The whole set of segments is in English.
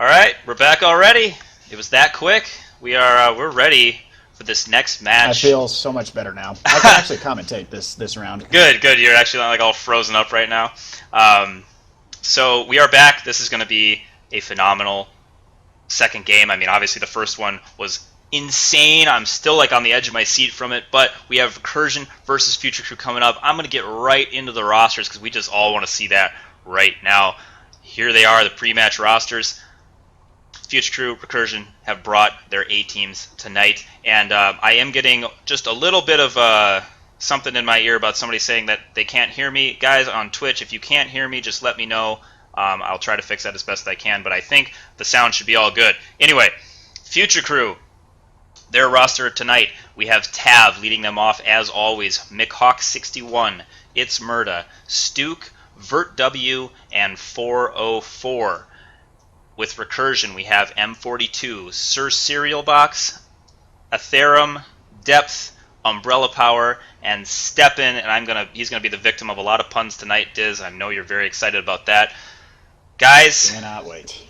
All right, we're back already. It was that quick. We're ready for this next match. I feel so much better now. I can actually commentate this round. Good. You're actually like all frozen up right now. So we are back. This is going to be a phenomenal second game. I mean, obviously the first one was insane. I'm still like on the edge of my seat from it, but we have Recursion versus Future Crew coming up. I'm going to get right into the rosters because we just all want to see that right now. Here they are, the pre-match rosters. Future Crew, Recursion have brought their A teams tonight, and I am getting just a little bit of something in my ear about somebody saying that they can't hear me. Guys on Twitch, if you can't hear me, just let me know. I'll try to fix that as best I can, but I think the sound should be all good. Anyway, Future Crew, their roster tonight, we have Tav leading them off as always, McHawk61, It's Murda, Stuke, Vert W, and 404. With Recursion, we have M42, Sir Cereal Box, Atherum, Depth, Umbrella Power, and Steppen. And he's gonna be the victim of a lot of puns tonight, Diz. I know you're very excited about that, guys. Cannot wait.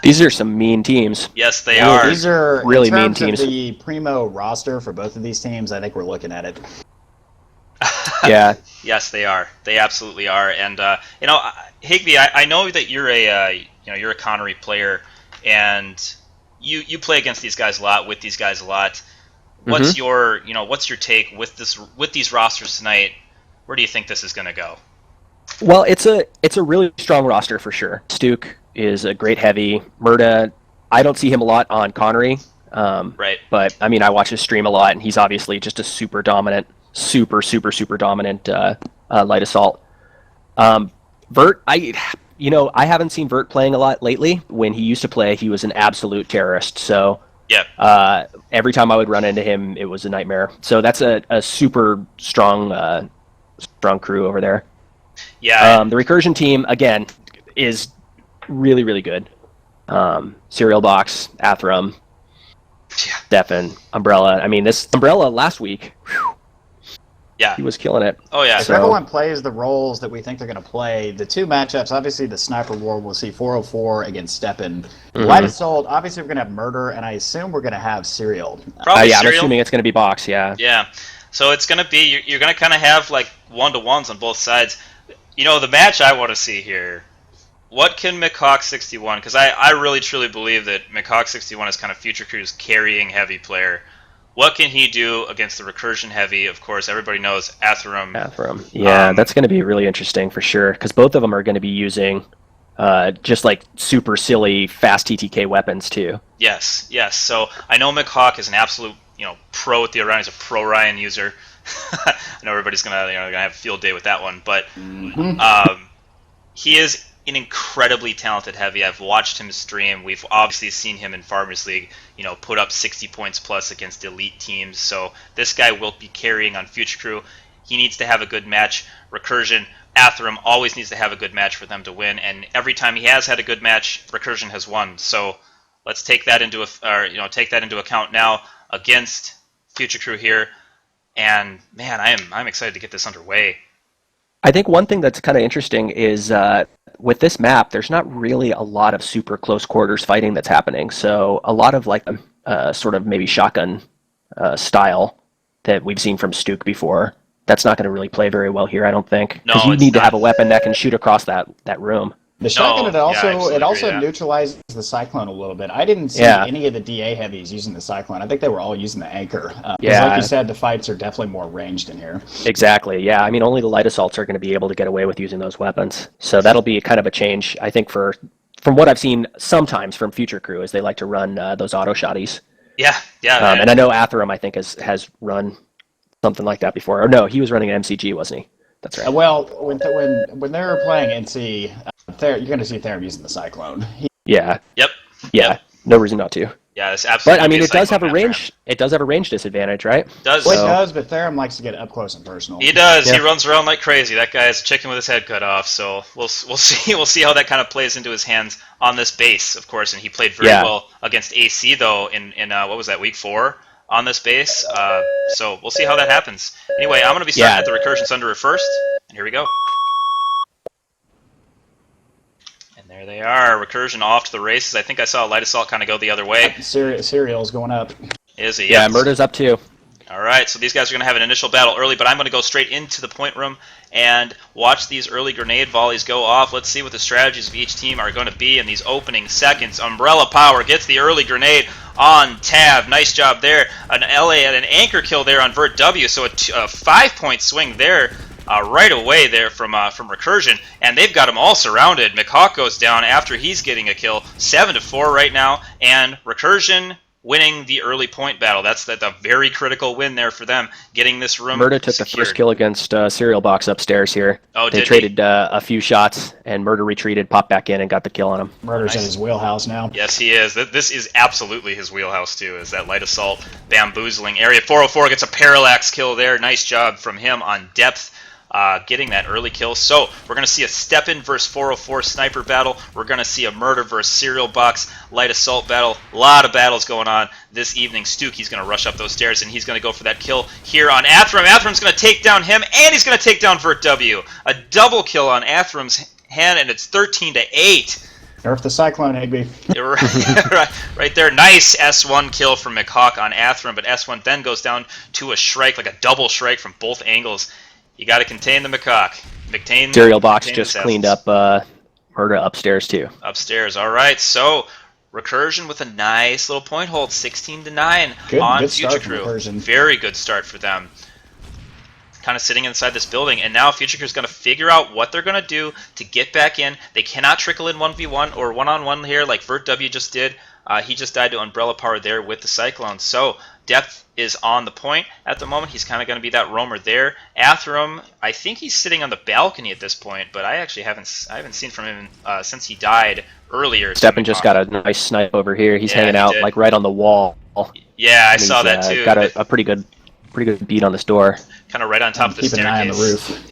These are some mean teams. Yes, they are. These are really in mean terms teams. Of the primo roster for both of these teams, I think we're looking at it. Yeah. Yes, they are. They absolutely are. And Higby, I know that you're a Connery player, and you play against these guys a lot, with these guys a lot. What's your take with these rosters tonight? Where do you think this is going to go? Well, it's a really strong roster for sure. Stuke is a great heavy. Murda, I don't see him a lot on Connery. Right. But I mean, I watch his stream a lot, and he's obviously just a super dominant, super dominant light assault. Vert, I haven't seen Vert playing a lot lately. When he used to play, he was an absolute terrorist. So yeah, every time I would run into him, it was a nightmare. So that's a super strong crew over there. Yeah. The Recursion team again is really good. Cereal Box, Atherum, Steffen, Umbrella. I mean, this Umbrella last week. Whew, yeah, he was killing it. Oh yeah. If everyone plays the roles that we think they're going to play, the two matchups, obviously the Sniper War, we'll see 404 against Steppen. Light Assault, obviously we're going to have Murder, and I assume we're going to have Cereal. Probably yeah, Cereal. I'm assuming it's going to be Box, yeah. Yeah. So it's going to be, you're going to kind of have like one-to-ones on both sides. The match I want to see here, what can McHawk61, because I really truly believe that McHawk61 is kind of Future Crew's carrying heavy player. What can he do against the Recursion heavy? Of course, everybody knows Atherum. Yeah, that's going to be really interesting for sure, because both of them are going to be using just like super silly fast TTK weapons too. Yes. So I know McHawk is an absolute pro at the Orion. He's a pro Orion user. I know everybody's gonna have a field day with that one, but he is an incredibly talented heavy. I've watched him stream. We've obviously seen him in Farmers League, put up 60 points plus against elite teams. So this guy will be carrying on Future Crew. He needs to have a good match. Recursion, Atherum always needs to have a good match for them to win. And every time he has had a good match, Recursion has won. So let's take that into account now against Future Crew here. And man, I'm excited to get this underway. I think one thing that's kind of interesting is with this map, there's not really a lot of super close quarters fighting that's happening. So a lot of like sort of maybe shotgun style that we've seen from Stuke before, that's not going to really play very well here, I don't think. Because you need to have a weapon that can shoot across that room. The shotgun, it also agree, neutralizes the Cyclone a little bit. I didn't see any of the DA heavies using the Cyclone. I think they were all using the Anchor. Like you said, the fights are definitely more ranged in here. Exactly, yeah. I mean, only the light assaults are going to be able to get away with using those weapons. So that'll be kind of a change, I think, from what I've seen sometimes from Future Crew, is they like to run those auto shotties. Yeah. And I know Atherum, I think, has run something like that before. Or no, he was running an MCG, wasn't he? That's right. Well, when they're playing NC, you're going to see Therum using the Cyclone. Yeah. Yep. No reason not to. Yeah, it's absolutely. But I mean, it does have a range. It does have a range disadvantage, right? It does. Well, it does, but Therum likes to get up close and personal. He does. Yeah. He runs around like crazy. That guy's a chicken with his head cut off. So we'll see how that kind of plays into his hands on this base, of course. And he played very well against AC though in what was that, week 4 on this base. So we'll see how that happens. Anyway, I'm going to be starting at the Recursion Thunderer first, and here we go. There they are. Recursion off to the races. I think I saw Light Assault kind of go the other way. Serial's going up. Is he? Yeah, Yep. Murder's up too. All right, so these guys are going to have an initial battle early, but I'm going to go straight into the point room and watch these early grenade volleys go off. Let's see what the strategies of each team are going to be in these opening seconds. Umbrella Power gets the early grenade on Tav. Nice job there. An LA and an anchor kill there on Vert W, so a 5-point swing there. Right away there from Recursion, and they've got them all surrounded. McHawk goes down after he's getting a kill, 7-4 right now, and Recursion winning the early point battle. That's a very critical win there for them, getting this room Murder took secured. the first kill against Serial Box upstairs here. Oh, they did traded a few shots, and Murder retreated, popped back in, and got the kill on him. Murder's in his wheelhouse now. Yes, he is. This is absolutely his wheelhouse, too, is that Light Assault bamboozling area. 404 gets a parallax kill there. Nice job from him on depth. Getting that early kill. So we're going to see a Step-In versus 404 sniper battle. We're going to see a Murder versus Serial Box Light Assault battle. A lot of battles going on this evening. He's going to rush up those stairs, and he's going to go for that kill here on Athram. Athram's going to take down him, and he's going to take down Vert W. A double kill on Athram's hand, and it's 13-8. Nerf the Cyclone, Higby. right there. Nice S1 kill from McHawk on Athram, but S1 then goes down to a Shrike, like a double Shrike from both angles. You got to contain the McHawk. Serial Box just cleaned up Murder upstairs too. Upstairs. All right. So Recursion with a nice little point hold, 16-9 on good Future start Crew. Recursion. Very good start for them. Kind of sitting inside this building, and now Future Crew is going to figure out what they're going to do to get back in. They cannot trickle in 1v1 or one-on-one here like Vert W just did. He just died to Umbrella Power there with the Cyclone. So depth is on the point at the moment. He's kind of going to be that roamer there. Athram, I think he's sitting on the balcony at this point, but I actually haven't seen from him since he died earlier. Steppen just got a nice snipe over here. He's hanging out like right on the wall. Yeah, I saw that too. Got a pretty good beat on this door. Kind of right on top of the staircase. Keep an eye on the roof.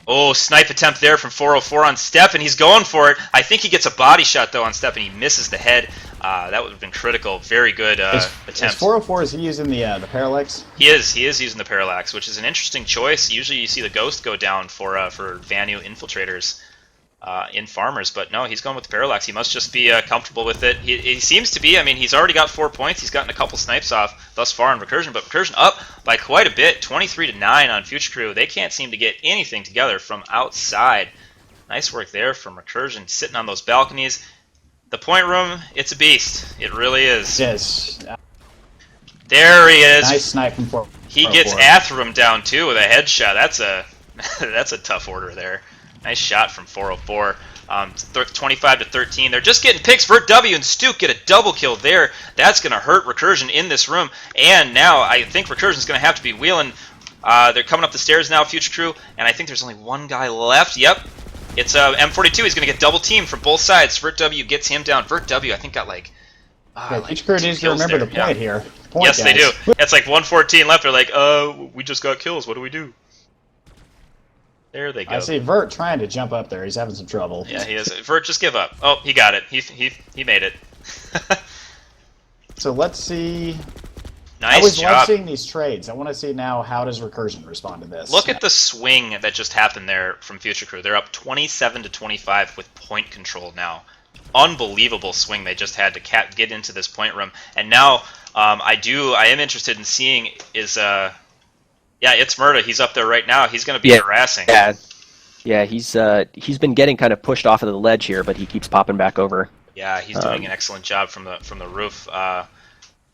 Oh, snipe attempt there from 404 on Step, and he's going for it. I think he gets a body shot, though, on Step, and he misses the head. That would have been critical. Very good attempt. Is 404, is he using the parallax? He is using the parallax, which is an interesting choice. Usually you see the Ghost go down for Vanu infiltrators in Farmers, but no, he's going with the parallax. He must just be comfortable with it. He seems to be. I mean, he's already got 4 points. He's gotten a couple snipes off thus far on Recursion, but Recursion up by quite a bit, 23-9 on Future Crew. They can't seem to get anything together from outside. Nice work there from Recursion, sitting on those balconies. The point room, it's a beast. It really is. Yes. There he is. Nice snipe from 404. He gets Athram down too with a headshot. That's a tough order there. Nice shot from 404. 25-13. They're just getting picks. Vert W and Stuke get a double kill there. That's going to hurt Recursion in this room. And now I think Recursion's going to have to be wheeling. They're coming up the stairs now, Future Crew. And I think there's only one guy left. Yep. It's M42. He's going to get double teamed from both sides. Vert W gets him down. Vert W, I think, got like... Future Crew needs to remember the point here. Point, yes, guys. they do. It's like 114 left. They're like, we just got kills. What do we do? There they go. I see Vert trying to jump up there. He's having some trouble. Yeah, he is. Vert, just give up. Oh, he got it. He made it. So let's see. Nice I always job. love seeing these trades. I want to see now how does Recursion respond to this. Look at the swing that just happened there from Future Crew. They're up 27-25 with point control now. Unbelievable swing they just had to get into this point room. And now I am interested in seeing is yeah, it's Murda. He's up there right now. He's going to be harassing. Yeah, he's been getting kind of pushed off of the ledge here, but he keeps popping back over. Yeah, he's doing an excellent job from the roof.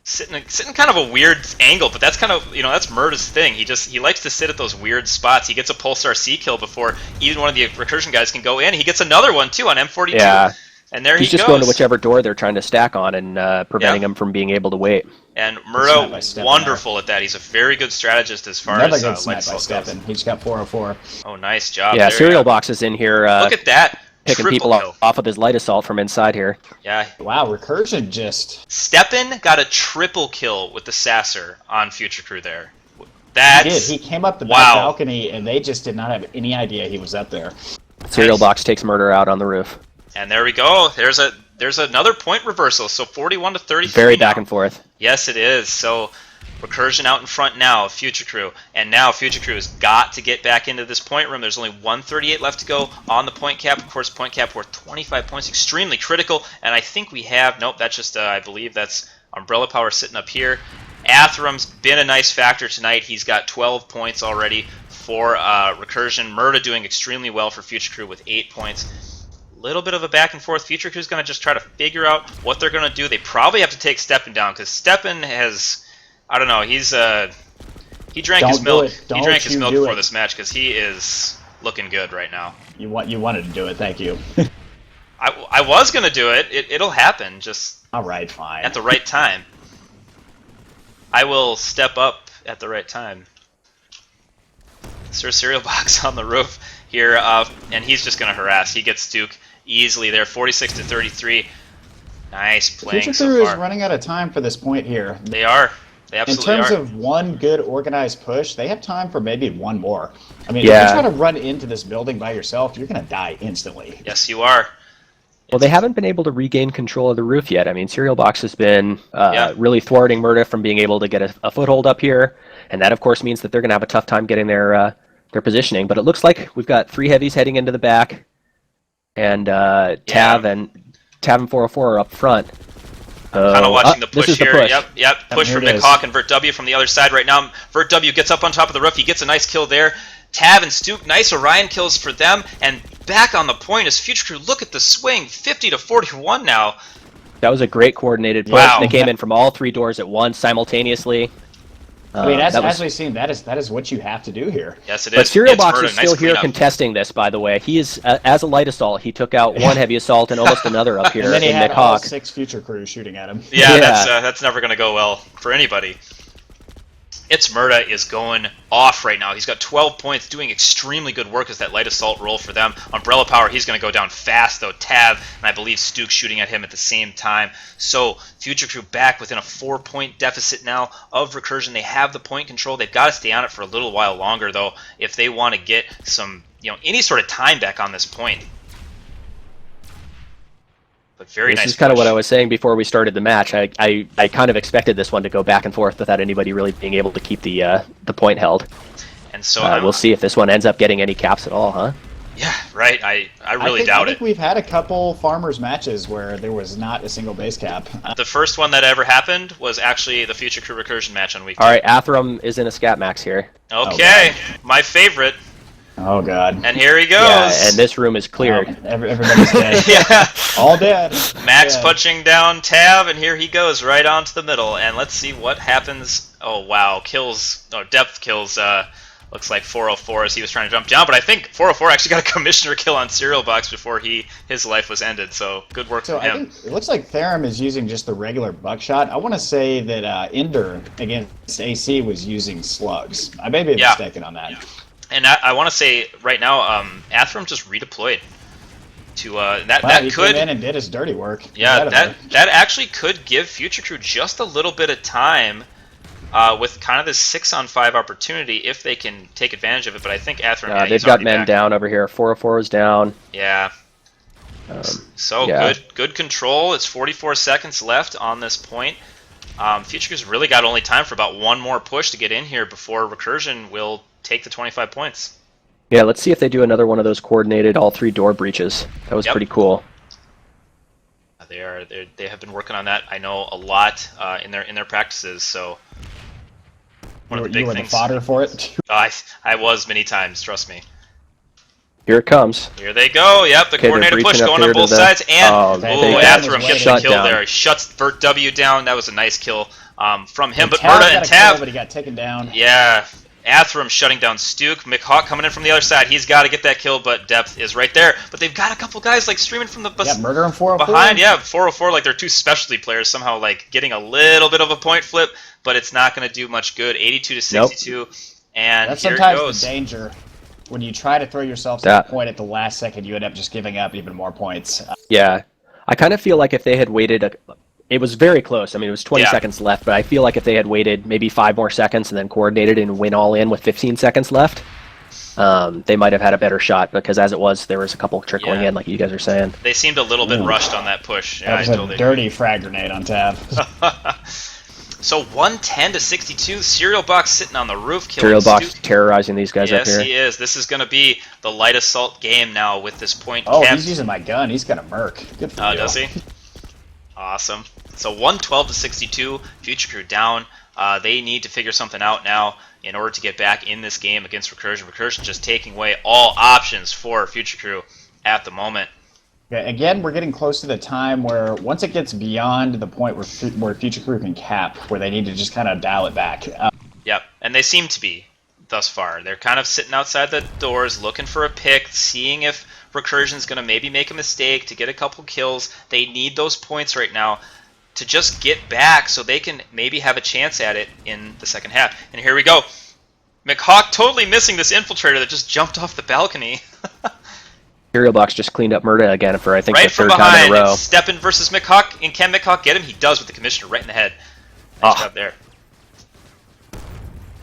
Sitting kind of a weird angle, but that's kind of, that's Murda's thing. He likes to sit at those weird spots. He gets a Pulsar C kill before even one of the Recursion guys can go in. He gets another one too on M42. Yeah. And there he's he goes. just going to whichever door they're trying to stack on and preventing him from being able to wait. And Murdo, wonderful at that. He's a very good strategist as far Another as good snipe Light by Assault goes. Steppen. He's got 404. Oh, nice job. Yeah, there Serial Box is in here. Look at that. Picking people off of his Light Assault from inside here. Yeah. Wow, Recursion just... Steppen got a triple kill with the Sasser on Future Crew there. That's... He came up the back balcony, and they just did not have any idea he was up there. Serial Box takes Murder out on the roof. And there we go. There's another point reversal. So 41-33. Very back and forth. Yes, it is. So Recursion out in front now of Future Crew, and now Future Crew has got to get back into this point room. There's only 138 left to go on the point cap. Of course, point cap worth 25 points, extremely critical, and I think we have, nope, that's just, I believe that's Umbrella Power sitting up here. Athrum's been a nice factor tonight. He's got 12 points already for Recursion. Murda doing extremely well for Future Crew with 8 points. Little bit of a back and forth. Future Crew's going to just try to figure out what they're going to do. They probably have to take Steppen down, because Steppen has, I don't know, he drank his milk. He drank his milk before this match, because he is looking good right now. You wanted to do it, thank you. I was going to do it. It'll happen, just all right, fine. at the right time. I will step up at the right time. Sir Cereal Box on the roof here, and he's just going to harass. He gets Duke easily there, 46 to 33. Nice playing Future so Crew far. is running out of time for this point here. They are. They absolutely are. In terms of one good organized push, they have time for maybe one more. I mean, Yeah. if you try to run into this building by yourself, you're going to die instantly. Yes, you are. Well, they haven't been able to regain control of the roof yet. I mean, Cereal Box has been Yeah. really thwarting Murda from being able to get a foothold up here, and that, of course, means that they're going to have a tough time getting their positioning. But it looks like we've got 3 heavies heading into the back, and Tav and 404 are up front. Kind of watching the this push is the here. push. Yep. Push here from it is. McHawk and Vert W from the other side right now. Vert W gets up on top of the roof. He gets a nice kill there. Tav and Stoop, nice Orion kills for them. And back on the point is Future Crew. Look at the swing, 50 to 41 now. That was a great coordinated push. Wow. They came in from all 3 doors at once simultaneously. I mean, that as we've seen, that is what you have to do here. Yes, it is. But Cereal It's Box Murda, is nice still here cleanup. contesting this, by the way. He is, as a light assault, he took out 1 heavy assault and almost another up here And then he in had all McHawk. 6 Future Crew shooting at him. Yeah, Yeah. that's never going to go well for anybody. It's Murda is going off right now. He's got 12 points, doing extremely good work as that light assault roll for them. Umbrella Power, he's going to go down fast, though. Tav and I believe Stuke shooting at him at the same time. So Future Crew back within a 4-point deficit now of Recursion. They have the point control. They've got to stay on it for a little while longer, though, if they want to get some, any sort of time back on this point. But very nice This is kind of push. what I was saying before we started the match. I kind of expected this one to go back and forth without anybody really being able to keep the point held. And so We'll see if this one ends up getting any caps at all, huh? yeah, right. I really doubt I think it. we've had a couple farmers matches where there was not a single base cap. The first one that ever happened was actually the Future Crew Recursion match on week 2. All right, Athram is in a scat max here. Okay, my favorite. Oh god. And here he goes. Yeah, and this room is cleared. Everybody's dead. Yeah. All dead. Max Dead. punching down Tav, and here he goes right onto the middle. And let's see what happens. Oh wow, depth kills. Looks like 404 as he was trying to jump down, but I think 404 actually got a commissioner kill on Cereal Box before his life was ended. So good work So from I him. think it looks like Therum is using just the regular buckshot. I want to say that Ender against AC was using slugs. I may be mistaken on that. And I want to say right now, Athram just redeployed to that. Wow, That he could, came in and did his dirty work. yeah, Incredible. that actually could give Future Crew just a little bit of time with kind of this 6-on-5 opportunity if they can take advantage of it. But I think Athram, They've he's got already men back. down over here. 404 is down. Yeah. So yeah. good control. It's 44 seconds left on this point. Future Crew's really got only time for about one more push to get in here before Recursion will take the 25 points. Yeah, let's see if they do another one of those coordinated all 3 door breaches. That was pretty cool. They have been working on that. I know a lot in their practices. So one of the big you were things. the fodder for it. I was many times. Trust me. Here it comes. Here they go. Yep, the Okay, they're coordinated push breaching up going here on to both the- sides. And Oh, they Athram got gets him the shut kill down. there. He shuts Vert W down. That was a nice kill from him. But Tav Murda got and a kill, Tav. but he got taken down. Yeah, Athram shutting down Stuke. McHawk coming in from the other side. He's got to get that kill, but Depth is right there. But they've got a couple guys like streaming from the Yeah, Murder and 404. behind. Yeah, 404, like they're 2 specialty players somehow like getting a little bit of a point flip, but it's not going to do much good. 82 to 62, and That's here it sometimes goes. the danger. When you try to throw yourself to That- the point at the last second, you end up just giving up even more points. Yeah. I kind of feel like if they had waited, it was very close. I mean, it was 20 Yeah. seconds left, but I feel like if they had waited maybe 5 more seconds and then coordinated and went all in with 15 seconds left, they might have had a better shot, because as it was, there was a couple trickling Yeah. in, like you guys are saying. They seemed a little bit Ooh. rushed on that push. Yeah, That I was a totally dirty frag grenade on Tav. So 110 to 62. Cereal Box sitting on the roof, killing Cereal Box Stuke. terrorizing these guys up Yes, here. he is. This is going to be the light assault game now with this point Oh, kept. he's using my gun. He's got a merc. Good for you. Does he? Awesome. So 112 to 62. Future Crew down. They need to figure something out now in order to get back in this game against Recursion. Recursion just taking away all options for Future Crew at the moment. Yeah, again, we're getting close to the time where once it gets beyond the point where Future Crew can cap, where they need to just kind of dial it back. Yep, and they seem to be thus far. They're kind of sitting outside the doors looking for a pick, seeing if Recursion's going to maybe make a mistake to get a couple kills. They need those points right now to just get back so they can maybe have a chance at it in the second half. And here we go. McHawk totally missing this infiltrator that just jumped off the balcony. Cereal Box just cleaned up Murda again for, I think, Right the from third time behind, in a row. it's Steppen versus McHawk. And can McHawk get him? He does with the Commissioner right in the head. Nice job there.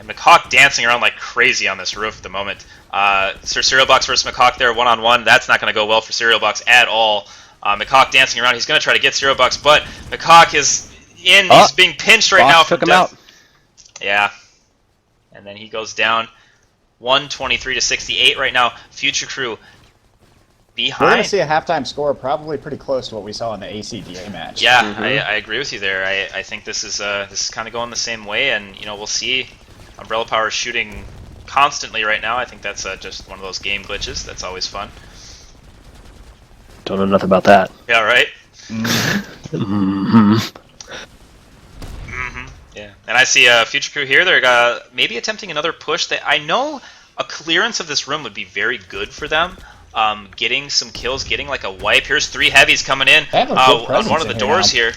And McHawk dancing around like crazy on this roof at the moment. Sir Cereal Box versus McHawk there, one-on-one. That's not going to go well for Cereal Box at all. McHawk dancing around. He's going to try to get Cereal Box, but McHawk is in. He's being pinched right now. Took him out. Yeah. And then he goes down. 123 to 68 right now. Future Crew behind. We're going to see a halftime score probably pretty close to what we saw in the ACDA match. Yeah, I agree with you there. I think this is kind of going the same way, and we'll see. Umbrella Power is shooting constantly right now. I think that's just one of those game glitches. That's always fun. Don't know nothing about that. Yeah, right. Yeah, and I see Future Crew here. They're maybe attempting another push. I know a clearance of this room would be very good for them. Getting some kills, getting like a wipe. Here's 3 heavies coming in on one of the doors here.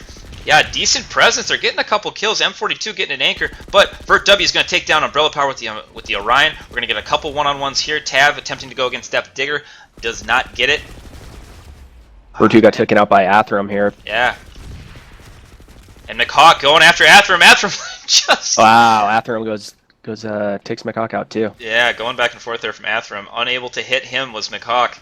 Yeah, decent presence. They're getting a couple kills. M42 getting an anchor, but Vert W is going to take down Umbrella Power with the Orion. We're going to get a couple one-on-ones here. Tav attempting to go against Depth Digger, does not get it. Vert 2 got taken out by Athram here. Yeah. And McHawk going after Athram. Athram just... Wow, Athram takes McHawk out too. Yeah, going back and forth there from Athram. Unable to hit him was McHawk.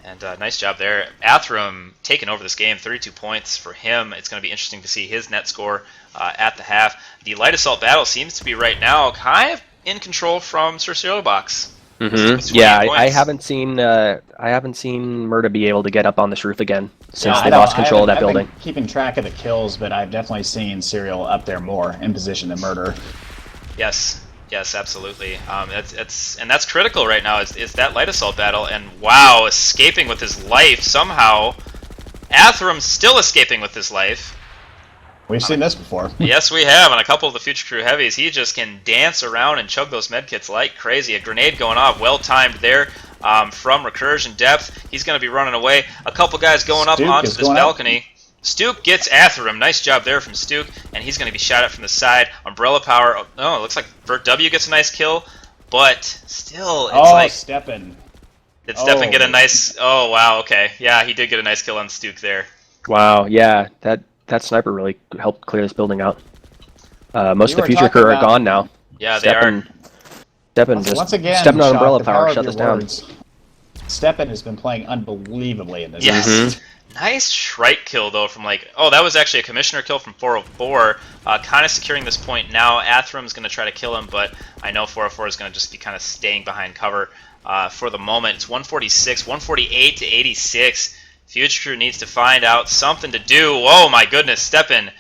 And nice job there. Athram taking over this game, 32 points for him. It's going to be interesting to see his net score at the half. The light assault battle seems to be right now kind of in control from Sir Cereal Box. Yeah, I haven't seen Murda be able to get up on this roof again since they lost control of that building. I've been keeping track of the kills, but I've definitely seen Serial up there more in position than Murder. Yes, absolutely. That's critical right now. Is that light assault battle? And wow, escaping with his life somehow. Athram's still escaping with his life. We've seen this before. Yes, we have. On a couple of the Future Crew heavies, he just can dance around and chug those medkits like crazy. A grenade going off, well timed there from Recursion Depth. He's going to be running away. A couple guys going up onto this balcony. Stuke gets Athram. Nice job there from Stuke, and he's going to be shot at from the side. Umbrella Power. Oh, it looks like Vert W gets a nice kill, but still, it's like Steppen. Did Steppen get a nice? Oh wow, okay, yeah, he did get a nice kill on Stuke there. Wow, yeah, that sniper really helped clear this building out. Most of the Future Crew are gone now. Yeah, they are. Steppen just once again, stepping on Umbrella Power, shut this down. Steppen has been playing unbelievably in this. Yes. Nice Shrike kill, though, from that was actually a Commissioner kill from 404. Kind of securing this point now. Athram's going to try to kill him, but I know 404 is going to just be kind of staying behind cover for the moment. It's 146, 148 to 86. Future Crew needs to find out something to do. Oh, my goodness. Steppen.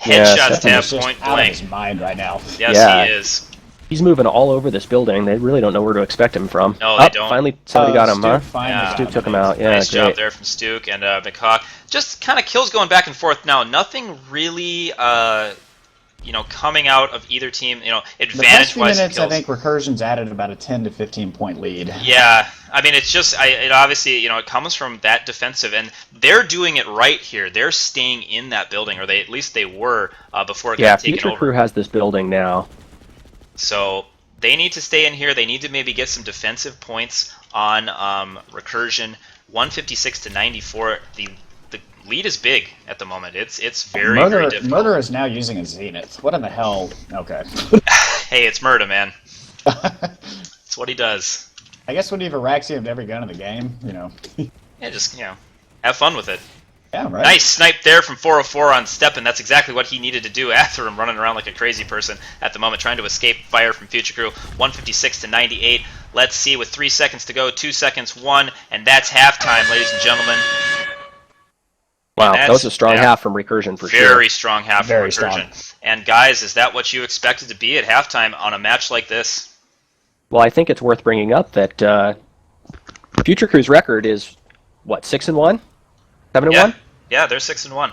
Headshots to have point blank. Out of his mind right now. Yes, he is. He's moving all over this building. They really don't know where to expect him from. No, they don't. Finally, somebody got him, huh? Stuke took him out. Yeah, nice job there from Stuke and McHawk. Just kind of kills going back and forth now. Nothing really, coming out of either team. Advantage-wise. The past few minutes, I think Recursion's added about a 10 to 15 point lead. Yeah, I mean, it's just, it obviously, it comes from that defensive, and they're doing it right here. They're staying in that building, or at least they were before it got taken over. Future Crew has this building now. So they need to stay in here. They need to maybe get some defensive points on Recursion. 156 to 94. The lead is big at the moment. It's very difficult. Murder is now using a Zenith. What in the hell? Okay. Hey, it's Murda, man. That's what he does. I guess when you've Araxiumed every gun in the game, Yeah, just have fun with it. Yeah, right. Nice snipe there from 404 on Steppen. That's exactly what he needed to do after him running around like a crazy person at the moment, trying to escape fire from Future Crew. 156 to 98. Let's see, with 3 seconds to go, 2 seconds, 1, and that's halftime, ladies and gentlemen. Wow, that was a strong half from Recursion for sure. Very strong half from Recursion. Strong. And guys, is that what you expected to be at halftime on a match like this? Well, I think it's worth bringing up that Future Crew's record is, what, 6-1? 7-1? Yeah, they're 6-1.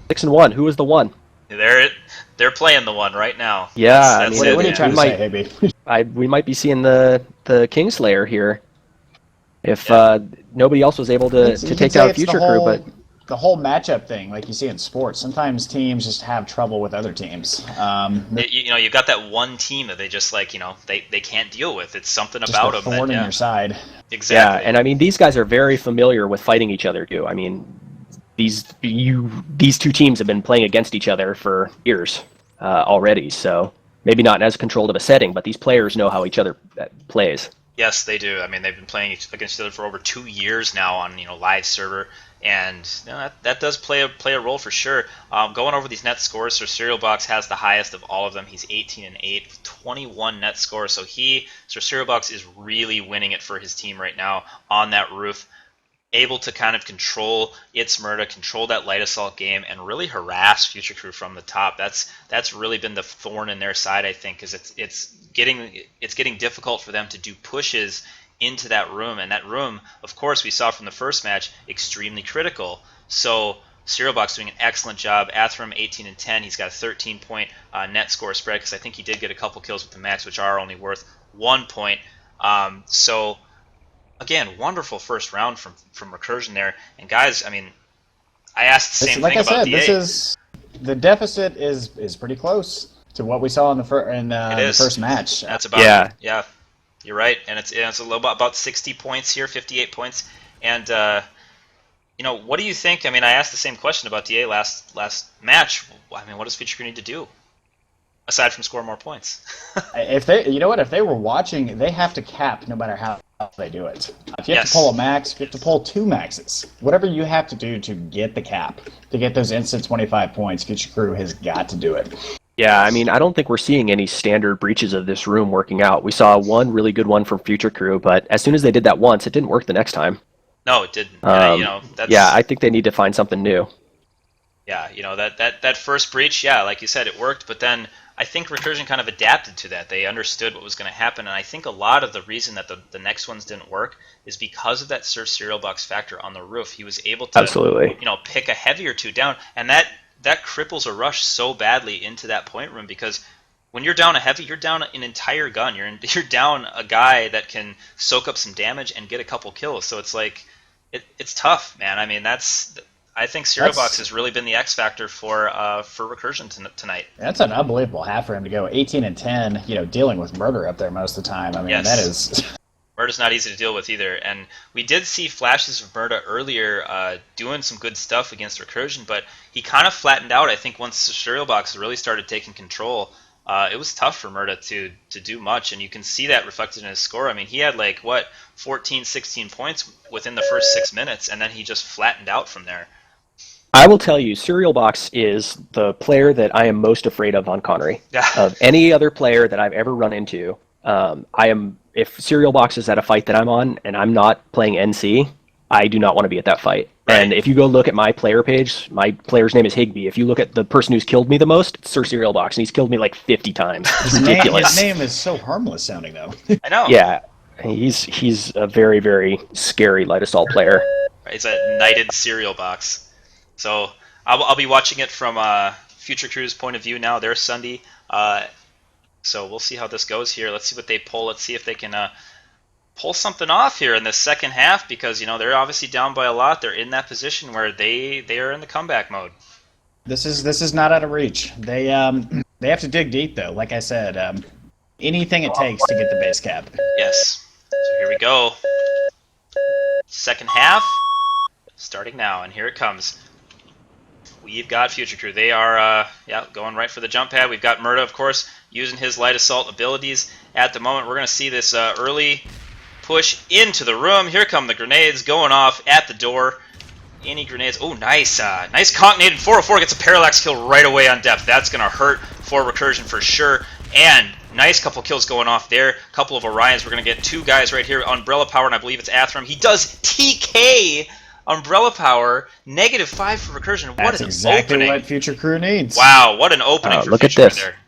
6-1. Who is the one? They're playing the one right now. Yeah, that's what are you trying to say, AB? We might be seeing the Kingslayer here if nobody else was able to take out Future Crew, but the whole matchup thing, like you see in sports, sometimes teams just have trouble with other teams. You've got that one team that they just they can't deal with. It's something about them. Thorn in your side. Exactly. Yeah, and I mean these guys are very familiar with fighting each other too. I mean, these two teams have been playing against each other for years already, so maybe not in as controlled of a setting, but these players know how each other plays. Yes, they do. I mean, they've been playing against each other for over 2 years now on live server. And that does play a role for sure. Going over these net scores, so Cereal Box has the highest of all of them. He's 18-8 with 21 net scores. So Cereal Box is really winning it for his team right now on that roof, able to kind of control its Murda, control that light assault game, and really harass Future Crew from the top. That's really been the thorn in their side, I think, because it's getting difficult for them to do pushes into that room, and that room, of course, we saw from the first match, extremely critical. So Cereal Box doing an excellent job. Athram 18-10. He's got a 13-point net score spread because I think he did get a couple kills with the max, which are only worth 1 point. So again, wonderful first round from Recursion there. And guys, I mean, I asked the same thing about DA. The deficit is pretty close to what we saw in the first match. That's about it. Yeah. You're right, and it's a little about 60 points here, 58 points, and what do you think? I mean, I asked the same question about DA last match. I mean, what does Future Crew need to do aside from score more points? If they were watching, they have to cap no matter how they do it. If you have to pull a max, you have to pull 2 maxes. Whatever you have to do to get the cap, to get those instant 25 points, Future Crew has got to do it. Yeah, I mean, I don't think we're seeing any standard breaches of this room working out. We saw one really good one from Future Crew, but as soon as they did that once, it didn't work the next time. No, it didn't. Yeah, I think they need to find something new. Yeah, that first breach, like you said, it worked, but then I think Recursion kind of adapted to that. They understood what was going to happen, and I think a lot of the reason that the next ones didn't work is because of that Cereal Box factor on the roof. He was able to absolutely pick a heavy or two down, and that cripples a rush so badly into that point room, because when you're down a heavy, you're down an entire gun. You're down a guy that can soak up some damage and get a couple kills. So it's like it's tough, man. I mean, I think Cereal Box has really been the X factor for Recursion tonight. That's an unbelievable half for him to go 18-10. Dealing with Murder up there most of the time. I mean, that is. Murda's not easy to deal with either, and we did see flashes of Murda earlier doing some good stuff against Recursion, but he kind of flattened out. I think once the Cereal Box really started taking control, it was tough for Murda to do much, and you can see that reflected in his score. I mean, he had 14, 16 points within the first 6 minutes, and then he just flattened out from there. I will tell you, Cereal Box is the player that I am most afraid of on Connery. Of any other player that I've ever run into, if Cereal Box is at a fight that I'm on and I'm not playing NC, I do not want to be at that fight. Right. And if you go look at my player page, my player's name is Higby. If you look at the person who's killed me the most, it's Sir Cereal Box, and he's killed me 50 times. It's ridiculous. His name is so harmless sounding, though. I know. Yeah, he's a very, very scary light assault player. He's a knighted Cereal Box. So I'll be watching it from Future Crew's point of view now. They're Sunday. So we'll see how this goes here. Let's see what they pull. Let's see if they can pull something off here in the second half, because they're obviously down by a lot. They're in that position where they are in the comeback mode. This is not out of reach. They have to dig deep though. Like I said, anything it takes to get the base cap. Yes. So here we go. Second half starting now, and here it comes. We've got Future Crew. They are going right for the jump pad. We've got Murda, of course, using his light assault abilities at the moment. We're going to see this early push into the room. Here come the grenades going off at the door. any grenades. Oh, nice. Nice concatenated. 404 gets a parallax kill right away on depth. That's going to hurt for Recursion for sure. And nice couple kills going off there. Couple of Orions. We're going to get 2 guys right here. Umbrella Power, and I believe it's Athram. He does TK Umbrella Power. -5 for Recursion. What That's an exactly opening. what Future Crew needs. Wow, what an opening for look Future at this. Crew there.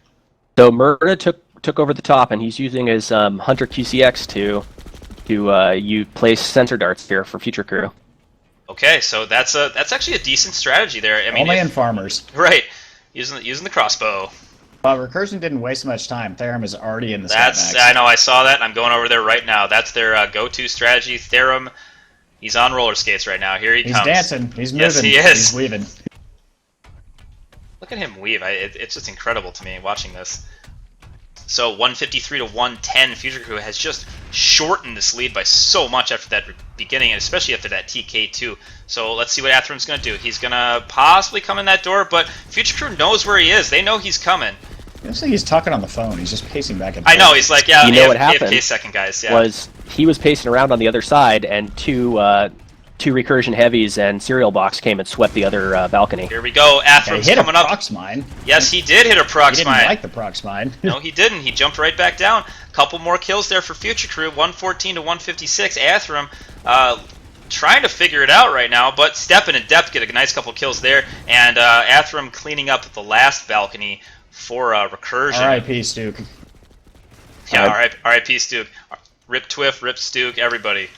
So Murda took over the top, and he's using his Hunter QCX to you place sensor darts here for Future Crew. Okay, so that's actually a decent strategy there. I mean, Only in farmers. Right, using the crossbow. Well, Recursion didn't waste much time. Therum is already in the That's stat max. I know, I saw that. I'm going over there right now. That's their go-to strategy. Therum, he's on roller skates right now. Here he comes. He's dancing. He's moving. Yes, he is. He's weaving. Look at him weave. It's just incredible to me watching this. So 153 to 110, Future Crew has just shortened this lead by so much after that beginning, and especially after that TK2. So let's see what Athram's going to do. He's going to possibly come in that door, but Future Crew knows where he is. They know he's coming. It looks like he's talking on the phone. He's just pacing back and forth. I know, he's like, yeah, You know what happened AFK second, guys. Yeah. Was he was pacing around on the other side, and two Recursion heavies and Serial Box came and swept the other balcony. Here we go. Athram's He hit a coming up. prox mine. Yes, he did hit a He prox didn't mine. like the prox mine. No, he didn't. He jumped right back down. Couple more kills there for Future Crew. 114 to 156. Athram trying to figure it out right now, but Steppin and Depth get a nice couple kills there. And Athram cleaning up the last balcony for Recursion. R.I.P. Stuke. Yeah, R.I.P. Stuke. Rip Twiff, Rip Stuke, everybody.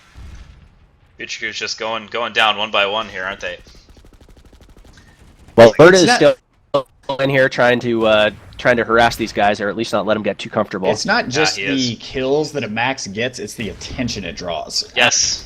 Future Crew's just going down one by one here, aren't they? Well, Murda It's is not- still in here trying to harass these guys, or at least not let them get too comfortable. It's not just he the is. kills that a max gets, it's the attention it draws. Yes.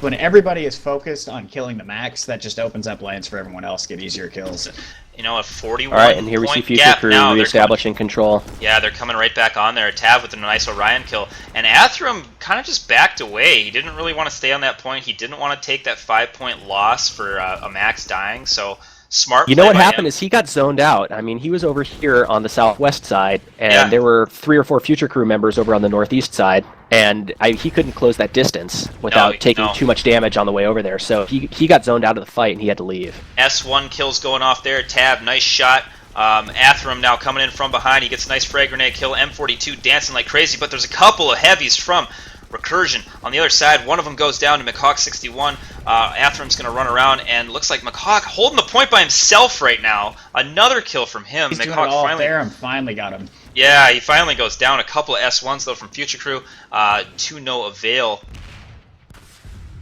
When everybody is focused on killing the max, that just opens up lanes for everyone else to get easier kills. You know, a 41 All right, and here we see point Future gap Crew now. They're reestablishing control. Yeah, they're coming right back on there. Tav with a nice Orion kill. And Athram kind of just backed away. He didn't really want to stay on that point. He didn't want to take that 5-point loss for a max dying. So, smart You know play what by happened him. is he got zoned out. I mean, he was over here on the southwest side, and Yeah. there were 3 or 4 Future Crew members over on the northeast side, and he couldn't close that distance without taking no. too much damage on the way over there. So he got zoned out of the fight, and he had to leave. S1 kills going off there. Tab, nice shot. Athram now coming in from behind. He gets a nice frag grenade kill. M42 dancing like crazy, but there's a couple of heavies from Recursion on the other side. One of them goes down to McHawk 61. Athram's going to run around, and looks like McHawk holding the point by himself right now. Another kill from him. He's doing it McHawk all finally. there and finally got him. Yeah, he finally goes down. A couple of S1s though from Future Crew to no avail.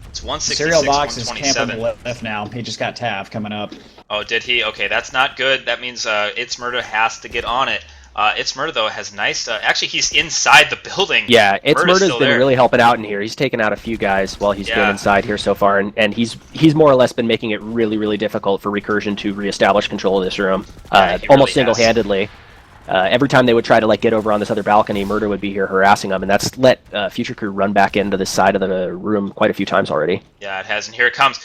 It's 166, Serial Box is camping 127. the lift now. He just got Tav coming up. Oh, did he? Okay, that's not good. That means It's Murda has to get on it. It's Murda, though, has nice... actually, he's inside the building. Yeah, It's Murda's Murda's still been there. really helping out in here. He's taken out a few guys while he's been Yeah. inside here so far, and he's more or less been making it really, really difficult for Recursion to reestablish control of this room, Yeah, he almost really has. single-handedly. Every time they would try to get over on this other balcony, Murda would be here harassing them, and that's let Future Crew run back into this side of the room quite a few times already. Yeah, it has, and here it comes.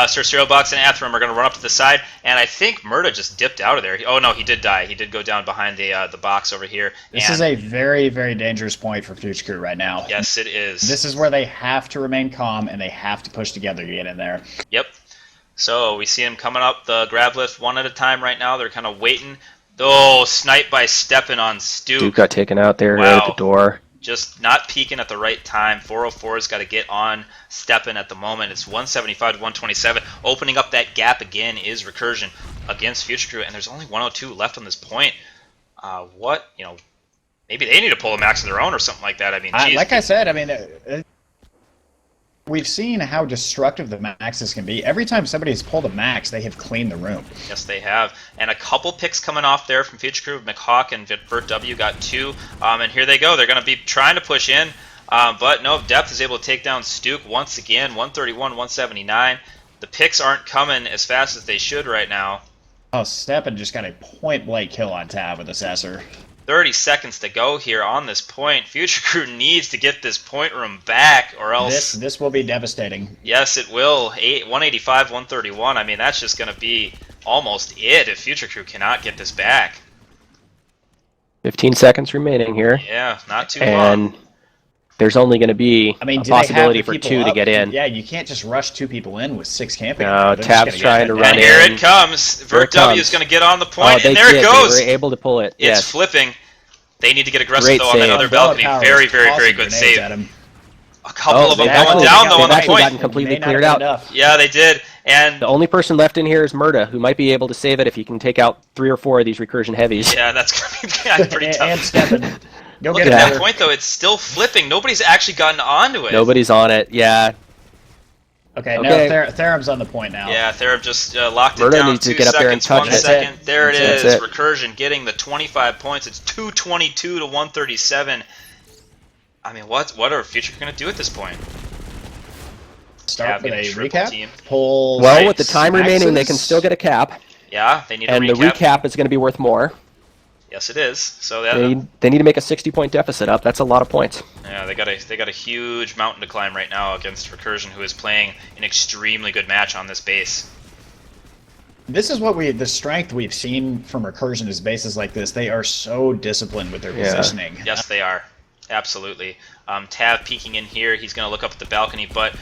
Sir Serial Box and Athram are going to run up to the side, and I think Murda just dipped out of there. Oh, no, he did die. He did go down behind the box over here. This is a very, very dangerous point for Future Crew right now. Yes, it is. This is where they have to remain calm and they have to push together to get in there. Yep. So we see him coming up the grab lift one at a time right now. They're kind of waiting. Oh, snipe by Steppin on Duke got taken out there right at Wow. the door. Just not peeking at the right time. 404's got to get on Steppin at the moment. It's 175 to 127. Opening up that gap again is Recursion against Future Crew, and there's only 102 left on this point. Maybe they need to pull a max of their own or something like that. I mean, geez. Like I said, we've seen how destructive the maxes can be. Every time somebody's pulled a max, they have cleaned the room. Yes, they have. And a couple picks coming off there from Future Crew. McHawk and FCRW got 2. And here they go. They're going to be trying to push in. But no, Depth is able to take down Stuke once again. 131, 179. The picks aren't coming as fast as they should right now. Oh, Steppin just got a point-blank kill on Tav with Assessor. 30 seconds to go here on this point. Future Crew needs to get this point room back, or else... This will be devastating. Yes, it will. 185, 131. I mean, that's just going to be almost it if Future Crew cannot get this back. 15 seconds remaining here. Yeah, not too And long. there's only going to be I mean, a do they have possibility the for people 2 to up? get in. Yeah, you can't just rush 2 people in with 6 camping. No, They're just Tab's gonna trying to get run And in. here it comes. Here it Vert W is comes. going to get on the Oh, point, they and there did. it goes. They were able to pull it. It's Yes. flipping. They need to get aggressive, Great though, on that save. other Umbrella balcony. Power Very, was very, very tossing good grenades save. at him. A couple of them they've going actually- down, though, they've on the actually point. gotten completely May not cleared have out. been enough. Yeah, they did. And The only person left in here is Murda, who might be able to save it if he can take out 3 or 4 of these recursion heavies. yeah, that's going to be pretty And tough. Steppen. Go Look get at that another. point, though. It's still flipping. Nobody's actually gotten onto it. Nobody's on it. Yeah. Okay, Okay. no, Therum's on the point now. Yeah, Therab just locked it Murda down. needs to 2 get up there and seconds, touch 1 it. That's second. it. There it That's is. it. Recursion getting the 25 points. It's 222 to 137. I mean, what are Future going to do at this point? Start Tab with a getting triple recap. teamed. Pull. Well, Right. with the time Maxes. remaining, they can still get a cap, Yeah, they need and a the recap. recap is going to be worth more. Yes, it is. So that, They need to make a 60-point deficit up. That's a lot of points. yeah, they got a huge mountain to climb right now against Recursion, who is playing an extremely good match on this base. This is what the strength we've seen from Recursion is bases like this. They are so disciplined with their Yeah. positioning. Yes, they are. Absolutely. Tav peeking in here. He's going to look up at the balcony, but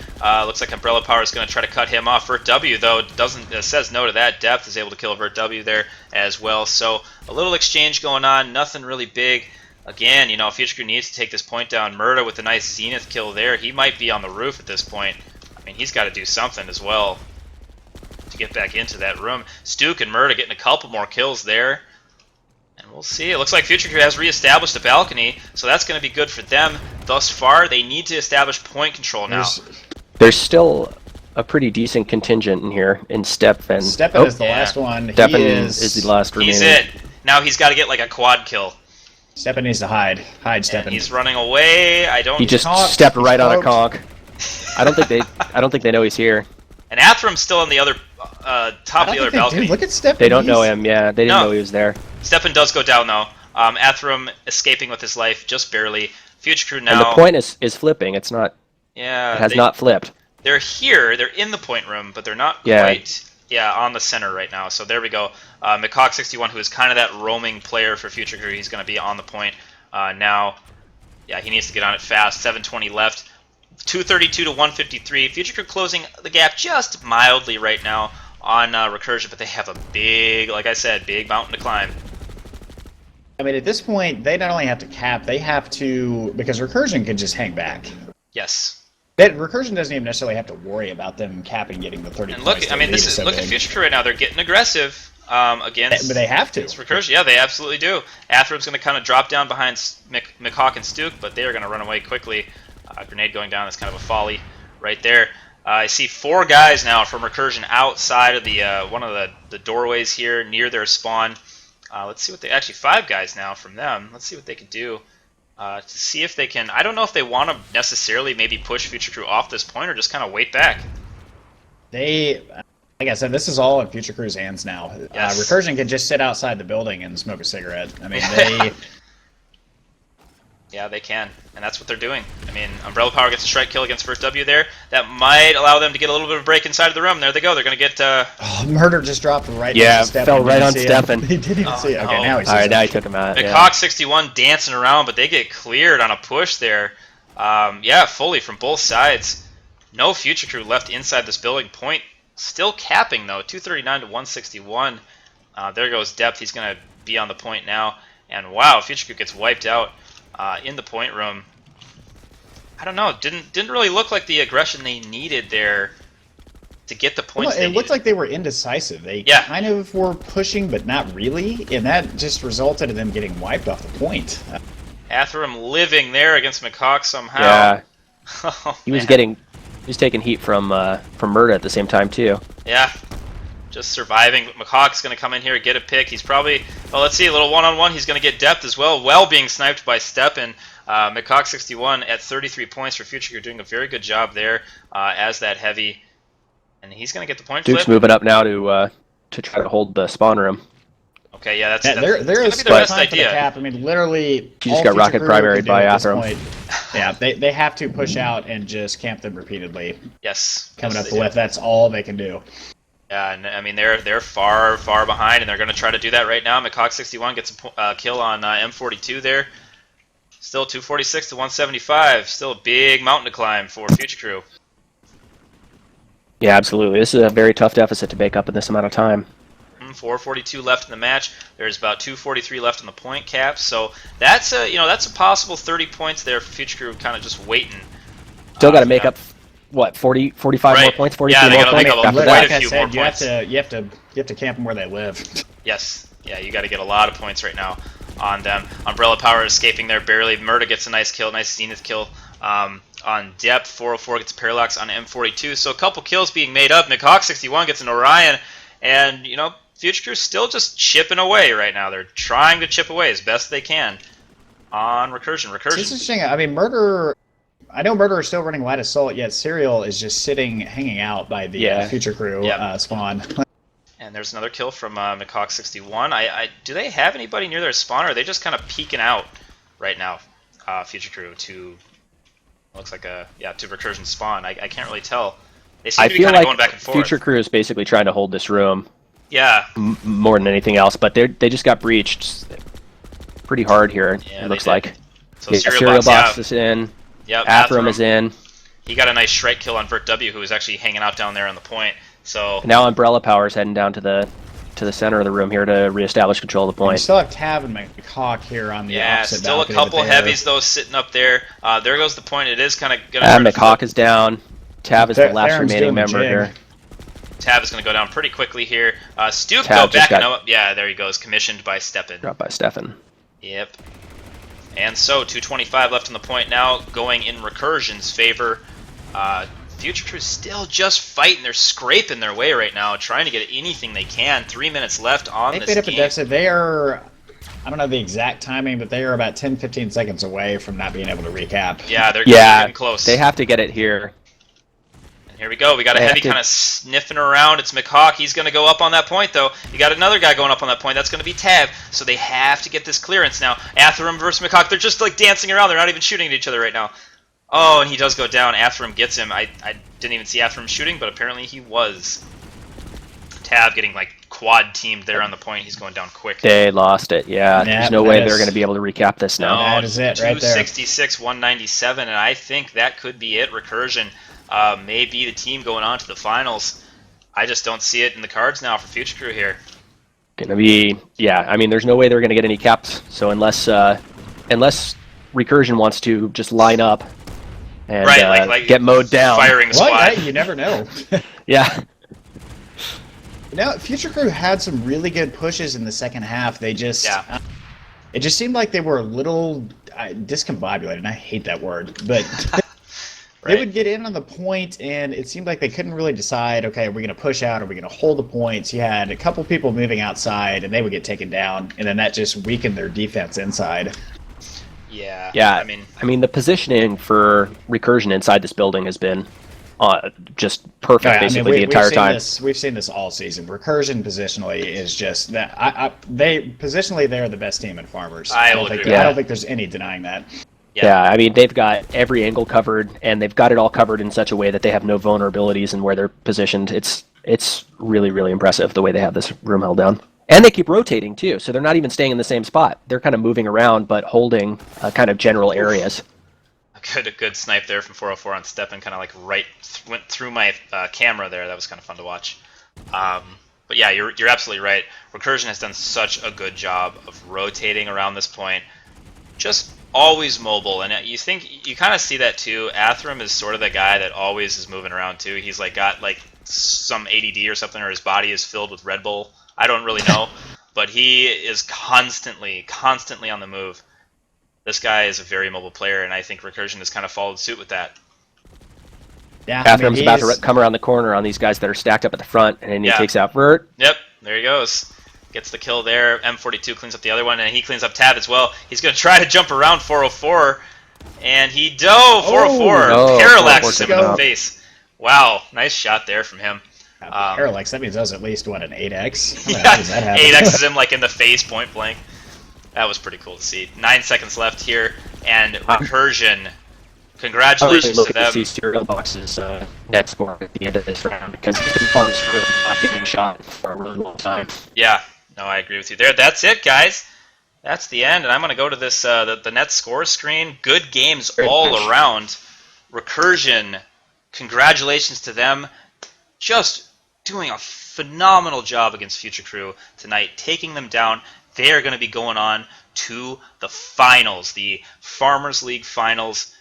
looks like Umbrella Power is going to try to cut him off. Vert W, though, doesn't says no to that. Depth is able to kill Vert W there as well. So a little exchange going on. Nothing really big. Again, you know, Future Crew needs to take this point down. Murda with a nice Zenith kill there. He might be on the roof at this point. I mean, he's got to do something as well to get back into that room. Stuke and Murda getting a couple more kills there. And we'll see. It looks like Future Crew has reestablished the balcony, so that's going to be good for them thus far. They need to establish point control now. There's still a pretty decent contingent in here in Steppen. Steppen is the last one. Steppen He is the last remaining. He's it. Now he's got to get like a quad kill. Steppen needs to hide. Hide, And Steppen. he's running away. I don't. He just conked. stepped He's right on a conked. conk. I don't think they know he's here. And Athrum's still on the other top I of don't the other think they balcony. do. Look at Steppen. They don't know He's- him. Yeah, they didn't No. know he was there. Steppen does go down though. Athrum escaping with his life just barely. Future Crew now. And the point is flipping. It's not. Yeah. It has not flipped. They're here. They're in the point room, but they're not Yeah. quite. Yeah, on the center right now. So there we go. McCock61, who is kind of that roaming player for Future Crew, he's going to be on the point now. Yeah, he needs to get on it fast. 7:20 left. 232 to 153. Future Crew closing the gap just mildly right now on Recursion, but they have a big, like I said, big mountain to climb. I mean, at this point, they not only have to cap, they have to, because Recursion can just hang back. Yes. Recursion doesn't even necessarily have to worry about them capping getting the 30 And points. look, I mean, this is look at Future Crew right now. They're getting aggressive against. But they have to. Against Recursion. Yeah, they absolutely do. Athrum's going to kind of drop down behind McHawk and Stuke, but they are going to run away quickly. Grenade going down. That's kind of a folly right there. I see 4 guys now from Recursion outside of the one of the doorways here near their spawn. Let's see what they actually 5 guys now from them. Let's see what they can do to see if they can. I don't know if they want to necessarily maybe push Future Crew off this point or just kind of wait back. They, like I said, this is all in Future Crew's hands now. Yes. Recursion can just sit outside the building and smoke a cigarette. I mean, they. Yeah, they can, and that's what they're doing. I mean, Umbrella Power gets a strike kill against First W there. That might allow them to get a little bit of a break inside of the room. There they go. They're going to get... Murder just dropped right Yeah, next to Steppen. fell right Didn't on see him. Steppen. He didn't even Oh, see it. Okay, no. now he sees All right, it. now he took him out. Yeah. McCock61 dancing around, but they get cleared on a push there. Yeah, fully from both sides. No Future Crew left inside this building. Point still capping, though. 239 to 161. There goes Depth. He's going to be on the point now. And wow, Future Crew gets wiped out in the point room. I don't know. Didn't really look like the aggression they needed there to get the points. Well, it looked like they were indecisive. They kind of were pushing, but not really, and that just resulted in them getting wiped off the point. Atherum living there against McCock somehow. Yeah. Oh, He was man. taking heat from Murda at the same time too. Yeah. Just surviving. McCock's going to come in here, get a pick. He's probably, well, let's see, a little one-on-one. He's going to get Depth as well being sniped by Steppen. McCock61 at 33 points for Future. You're doing a very good job there as that heavy. And he's going to get the point Duke's flip. moving up now to try to hold the spawn room. Okay, yeah, that's There going to be is the best time for the idea. cap. I mean, literally, She just all got Future rocket Crew primaried can do by at this Atherum. point- Yeah, they have to push out and just camp them repeatedly. Yes. Coming yes, up they the lift, do. that's all they can do. Yeah, and I mean they're far behind, and they're going to try to do that right now. McCock61 gets a kill on M42 there. Still 246 to 175. Still a big mountain to climb for Future Crew. Yeah, absolutely. This is a very tough deficit to make up in this amount of time. 4:42 left in the match. There's about 2:43 left in the point cap. So that's a possible 30 points there for Future Crew, kind of just waiting. Still got to make up what 40, 45 right. more points, 43 yeah, they more gotta points. make up after quite that. a few more points. You have to camp them where they live. Yes, yeah, you got to get a lot of points right now on them. Umbrella Power escaping there barely. Murda gets a nice kill, nice Zenith kill. On depth, 404 gets a Parallax on M42. So a couple kills being made up. McHawk 61 gets an Orion, and Future Crew's still just chipping away right now. They're trying to chip away as best they can on Recursion. It's interesting. I mean, I know Murder is still running Light Assault, yet Serial is just hanging out by the Future Crew spawn. And there's another kill from McHawk 61. Do they have anybody near their spawn, or are they just kind of peeking out right now, Future Crew, to looks like to Recursion spawn? I can't really tell. They seem to be kind of going back and forth. Future Crew is basically trying to hold this room. Yeah. More than anything else, but they just got breached pretty hard here. Yeah, it looks like. So Serial Box is in. Yep. Atherum is in. He got a nice Shrike kill on Vert W, who was actually hanging out down there on the point. So now Umbrella Power is heading down to the center of the room here to reestablish control of the point. We still have Tav and McHawk here on the opposite still balcony, a couple heavies though sitting up there. There goes the point. It is kind of gonna. McHawk is down. Tav is the last remaining member here. Tav is going to go down pretty quickly here. Stoop go back and up. Yeah, there he goes. Commissioned by Steppen. Dropped by Steffen. Yep. And so 225 left on the point now, going in Recursion's favor. Future Crew's still just fighting. They're scraping their way right now, trying to get anything they can. 3 minutes left on this game. They made up a deficit. They are, I don't know the exact timing, but they are about 10-15 seconds away from not being able to recap. Yeah, they're getting close. They have to get it here. Here we go. We got a heavy kind of sniffing around. It's McHawk. He's going to go up on that point, though. You got another guy going up on that point. That's going to be Tav. So they have to get this clearance now. Atherum versus McHawk. They're just like dancing around. They're not even shooting at each other right now. Oh, and he does go down. Atherum gets him. I didn't even see Atherum shooting, but apparently he was. Tav getting like quad teamed there on the point. He's going down quick. They lost it. Yeah, there's no way they're going to be able to recap this now. No, that is it right there. 266, 197, and I think that could be it. Recursion may be the team going on to the finals. I just don't see it in the cards now for Future Crew here. Gonna be, I mean, there's no way they're gonna get any caps. So unless Recursion wants to just line up and like get mowed down, firing squad. You never know. Yeah. Now, Future Crew had some really good pushes in the second half. They just, it just seemed like they were a little discombobulated, and I hate that word, but they would get in on the point, and it seemed like they couldn't really decide, okay, are we going to push out, are we going to hold the points? You had a couple people moving outside, and they would get taken down, and then that just weakened their defense inside. Yeah. I mean, the positioning for Recursion inside this building has been just perfect, basically the entire time. We've seen this all season. Recursion positionally is just that. Positionally, they're the best team in Farmers. I don't think there's any denying that. Yeah, I mean, they've got every angle covered, and they've got it all covered in such a way that they have no vulnerabilities in where they're positioned. It's really, really impressive the way they have this room held down. And they keep rotating, too, so they're not even staying in the same spot. They're kind of moving around, but holding kind of general areas. A good snipe there from 404 on Steppen, kind of like went through my camera there. That was kind of fun to watch. But yeah, you're absolutely right. Recursion has done such a good job of rotating around this point. Just always mobile, and you kind of see that too. Atherum is sort of the guy that always is moving around too. He's like got like some ADD or something, or his body is filled with Red Bull. I don't really know, but he is constantly on the move. This guy is a very mobile player, and I think Recursion has kind of followed suit with that. Yeah, Atherum's about to come around the corner on these guys that are stacked up at the front, and then he takes out Vert. Yep, there he goes. Gets the kill there. M42 cleans up the other one, and he cleans up Tav as well. He's going to try to jump around 404, and he dove. 404 parallaxed him in the face. Wow, nice shot there from him. Parallax, that means that was at least, what, an 8x? Yeah, 8x's him like in the face, point blank. That was pretty cool to see. 9 seconds left here, and Recursion, congratulations to them. See Serial Box's net score at the end of this round, because he's been fun not getting shot for a really long time. Yeah, no, I agree with you there. That's it, guys. That's the end, and I'm going to go to this the net score screen. Good games all around. Recursion, congratulations to them. Just doing a phenomenal job against Future Crew tonight, taking them down. They are going to be going on to the finals, the Farmers League finals.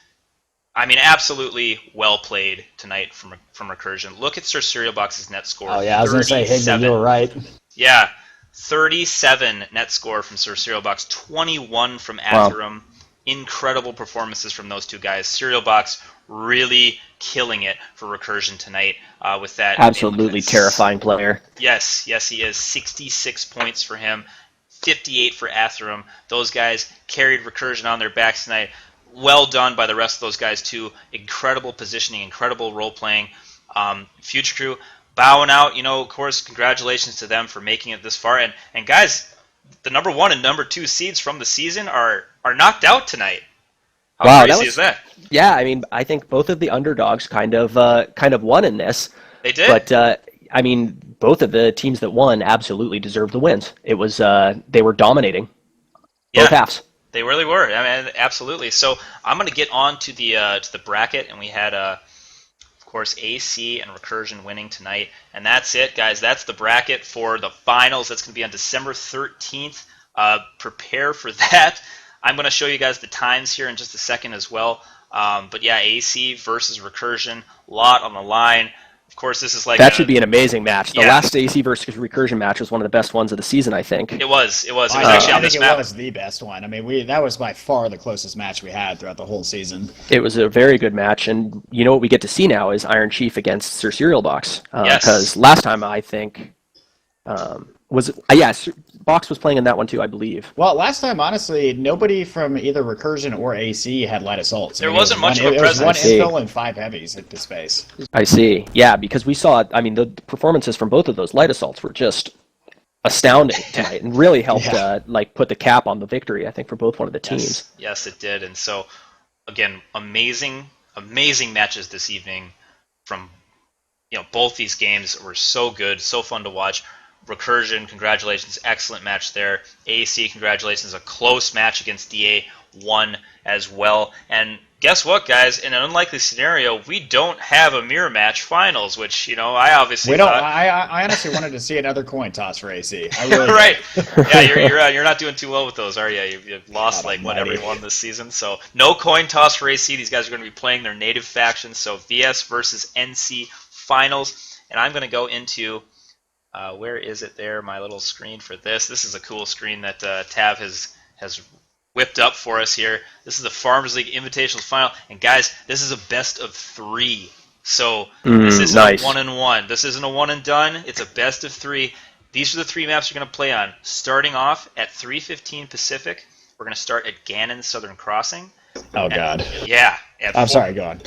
I mean, absolutely well played tonight from Recursion. Look at Sir Cereal Box's net score. Oh yeah, I was going to say, Higby, you were right. Yeah, 37 net score from Sir Cereal Box, 21 from Atherum. Wow. Incredible performances from those two guys. Cereal Box really killing it for Recursion tonight with that. Absolutely terrifying player. Yes, he is. 66 points for him, 58 for Atherum. Those guys carried Recursion on their backs tonight. Well done by the rest of those guys, too. Incredible positioning, incredible role-playing. Future Crew bowing out, of course, congratulations to them for making it this far. And guys, the number 1 and number 2 seeds from the season are knocked out tonight. How crazy is that? Yeah, I mean, I think both of the underdogs kind of won in this. They did. But I mean, both of the teams that won absolutely deserved the wins. It was they were dominating both halves. They really were. I mean, absolutely. So I'm going to get on to the bracket, and we had of course, AC and Recursion winning tonight, and that's it, guys. That's the bracket for the finals. That's going to be on December 13th. Prepare for that. I'm going to show you guys the times here in just a second as well. But yeah, AC versus Recursion, a lot on the line. Of course, this is like that should be an amazing match. The last AC versus Recursion match was one of the best ones of the season, I think. It was. It was actually on this map. I think it was the best one. I mean, that was by far the closest match we had throughout the whole season. It was a very good match, and what we get to see now is Iron Chief against Sir Cereal Box. Because last time I think Box was playing in that one too, I believe. Well, last time, honestly, nobody from either Recursion or AC had light assaults. There wasn't much of a presence. It was one infill and 5 heavies at the space. I see. Yeah, because we saw, the performances from both of those light assaults were just astounding tonight and really helped put the cap on the victory, I think, for both one of the teams. Yes, it did. And so, again, amazing matches this evening from both these games were so good, so fun to watch. Recursion, congratulations, excellent match there. AC, congratulations, a close match against DA, won as well. And guess what, guys? In an unlikely scenario, we don't have a mirror match finals, which I obviously thought. I honestly wanted to see another coin toss for AC. I really right? Yeah, you're not doing too well with those, are you? You've lost every one this season. So no coin toss for AC. These guys are going to be playing their native faction. So VS versus NC finals, and I'm going to go into. Where is it there? My little screen for this. This is a cool screen that Tav has whipped up for us here. This is the Farmers League Invitational Final, and guys, this is a best of 3. So this isn't nice. A 1-and-1. This isn't a one and done. It's a best of 3. These are the 3 maps you're going to play on. Starting off at 3:15 Pacific, we're going to start at Gannon Southern Crossing. Oh, God. Yeah. I'm sorry, go on.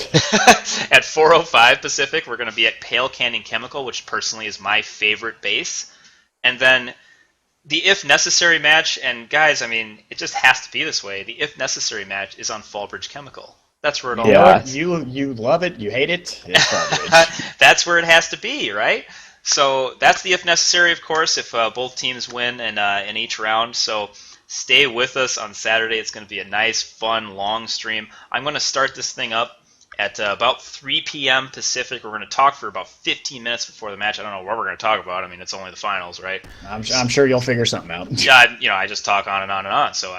At 4:05 Pacific, we're going to be at Pale Canyon Chemical, which personally is my favorite base. And then the If Necessary match, and guys, it just has to be this way. The If Necessary match is on Fallbridge Chemical. That's where it all goes. You love it, you hate it. It's Fallbridge. That's where it has to be, right? So that's the If Necessary, of course, if both teams win in each round. So stay with us on Saturday. It's going to be a nice, fun, long stream. I'm going to start this thing up at about 3 p.m. Pacific. We're going to talk for about 15 minutes before the match. I don't know what we're going to talk about. It's only the finals, right? I'm sure you'll figure something out. Yeah, I just talk on and on and on, so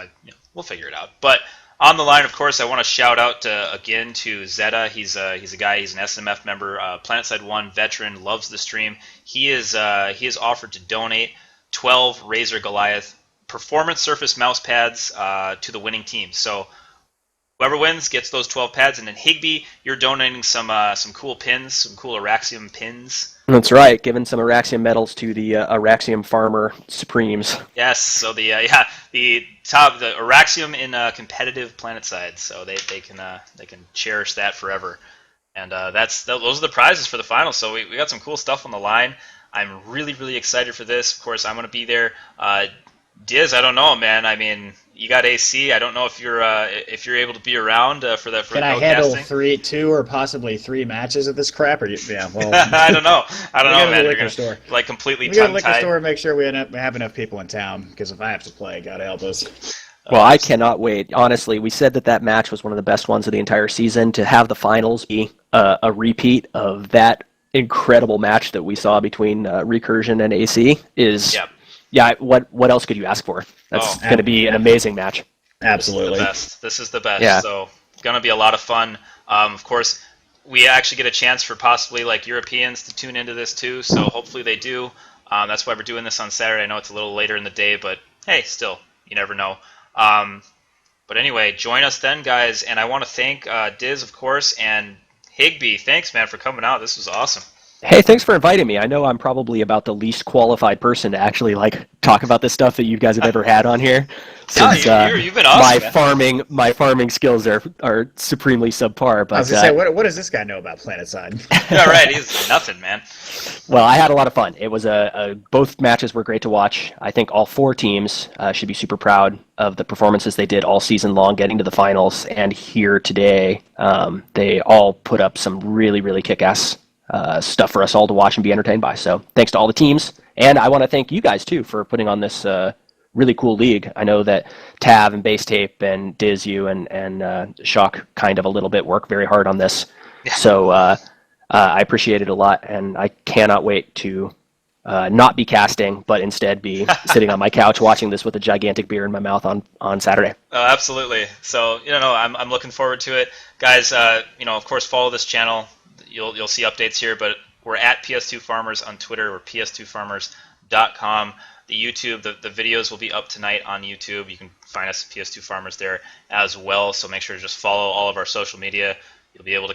we'll figure it out. But on the line, of course, I want to shout out again to Zeta. He's a guy. He's an SMF member, PlanetSide 1 veteran, loves the stream. He is offered to donate 12 Razor Goliath Performance Surface mouse pads to the winning team. So whoever wins gets those 12 pads, and then Higby, you're donating some cool pins, some cool Araxium pins. That's right, giving some Araxium medals to the Araxium Farmer Supremes. Yes, so the Araxium in competitive PlanetSide, so they can cherish that forever. And those are the prizes for the finals. So we got some cool stuff on the line. I'm really, really excited for this. Of course, I'm going to be there. Diz, I don't know, man. you got AC. I don't know if you're able to be around for the Can I handle casting. 2 or possibly 3 matches of this crap? Or yeah, well, I don't know. I don't we go know, to the man. You're liquor gonna store. like completely We go to the tongue liquor tied. store and make sure we have enough people in town. Because if I have to play, God help us. Well, I cannot wait. Honestly, we said that match was one of the best ones of the entire season. To have the finals be a repeat of that incredible match that we saw between Recursion and AC is, Yep. yeah. What else could you ask for? That's Oh, going to be an amazing match. this is the Absolutely. best. This is the best. Yeah. So gonna be a lot of fun. Of course, we actually get a chance for possibly like Europeans to tune into this too. So hopefully they do. That's why we're doing this on Saturday. I know it's a little later in the day, but hey, still, you never know. But anyway, join us then, guys. And I want to thank Diz, of course, and Higby. Thanks, man, for coming out. This was awesome. Hey, thanks for inviting me. I know I'm probably about the least qualified person to actually like talk about this stuff that you guys have ever had on here. Since You've been awesome, my farming skills are supremely subpar. But I was gonna say, what does this guy know about PlanetSide? Yeah, right. He's nothing, man. well, I had a lot of fun. It was both matches were great to watch. I think all 4 teams should be super proud of the performances they did all season long, getting to the finals, and here today. They all put up some really, really kick-ass stuff for us all to watch and be entertained by. So thanks to all the teams, and I want to thank you guys too for putting on this really cool league. I know that Tav and Base Tape and Diz, you and Shock kind of a little bit work very hard on this. Yeah. So I appreciate it a lot, and I cannot wait to not be casting, but instead be sitting on my couch watching this with a gigantic beer in my mouth on Saturday. Absolutely. So I'm looking forward to it, guys. Of course, follow this channel. You'll see updates here, but we're at PS2 Farmers on Twitter. We're ps2farmers.com. The YouTube, the videos will be up tonight on YouTube. You can find us at PS2 Farmers there as well. So make sure to just follow all of our social media. You'll be able to